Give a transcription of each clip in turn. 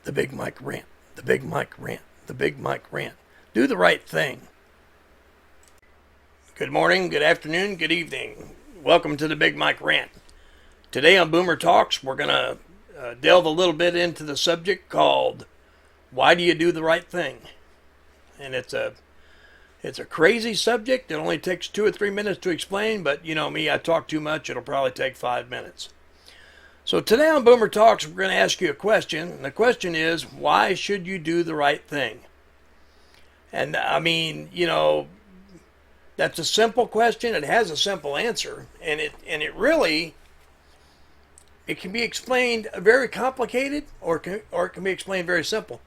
The Big Mike Rant. The Big Mike Rant. The Big Mike Rant. Do the right thing. Good morning, good afternoon, good evening. Welcome to the Big Mike Rant. Today on Boomer Talks, we're going to delve a little bit into the subject called Why Do You Do the Right Thing? And it's a crazy subject. It only takes 2 or 3 minutes to explain, but you know me, I talk too much. It'll probably take 5 minutes. So today on Boomer Talks, we're going to ask you a question. And the question is, why should you do the right thing? And I mean, you know, that's a simple question. It has a simple answer. And it really, it can be explained very complicated or it can be explained very simple.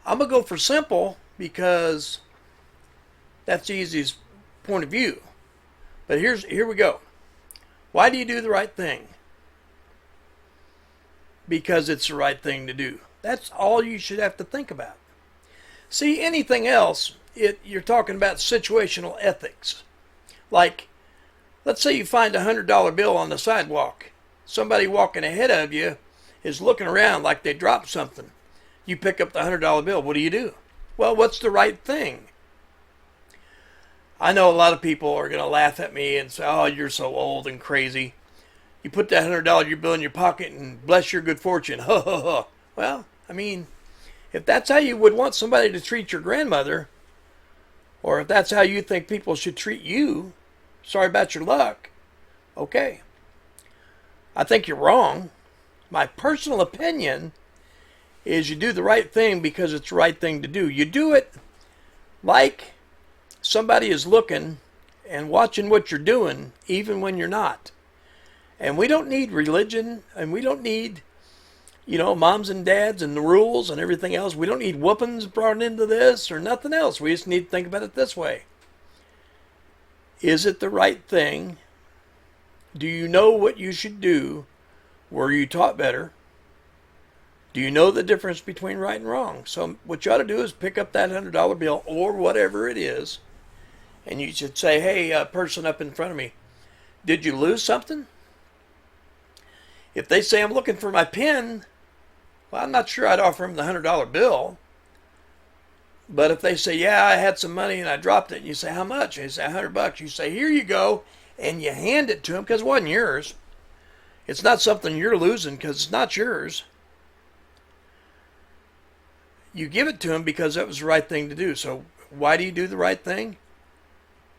I'm going to go for simple because that's the easiest point of view. But here we go. Why do you do the right thing? Because it's the right thing to do. That's all you should have to think about. See, anything else, you're talking about situational ethics. Like, let's say you find a $100 bill on the sidewalk. Somebody walking ahead of you is looking around like they dropped something. You pick up the $100 bill. What do? Well, what's the right thing? I know a lot of people are going to laugh at me and say, oh, you're so old and crazy. You put that $100 bill in your pocket and bless your good fortune. Ha ha ha. Well, I mean, if that's how you would want somebody to treat your grandmother, or if that's how you think people should treat you, sorry about your luck. Okay. I think you're wrong. My personal opinion is you do the right thing because it's the right thing to do. You do it like somebody is looking and watching what you're doing, even when you're not. And we don't need religion, and we don't need, you know, moms and dads and the rules and everything else. We don't need whoopings brought into this or nothing else. We just need to think about it this way. Is it the right thing? Do you know what you should do? Were you taught better? Do you know the difference between right and wrong? So what you ought to do is pick up that $100 bill or whatever it is, and you should say, hey, person up in front of me, did you lose something? If they say, I'm looking for my pen, well, I'm not sure I'd offer them the $100 bill. But if they say, yeah, I had some money and I dropped it, and you say, how much? And you say, $100. You say, here you go, and you hand it to them because it wasn't yours. It's not something you're losing because it's not yours. You give it to them because that was the right thing to do. So why do you do the right thing?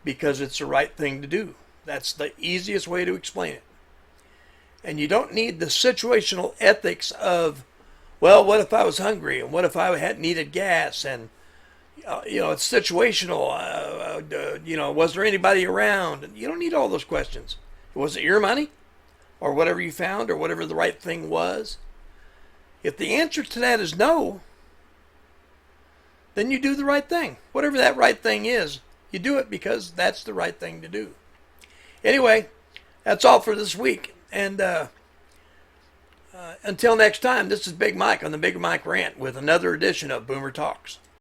Because it's the right thing to do. That's the easiest way to explain it. And you don't need the situational ethics of, well, what if I was hungry? And what if I had needed gas? And, you know, it's situational. You know, was there anybody around? You don't need all those questions. Was it your money? Or whatever you found? Or whatever the right thing was? If the answer to that is no, then you do the right thing. Whatever that right thing is, you do it because that's the right thing to do. Anyway, that's all for this week. And until next time, this is Big Mike on the Big Mike Rant with another edition of Boomer Talks.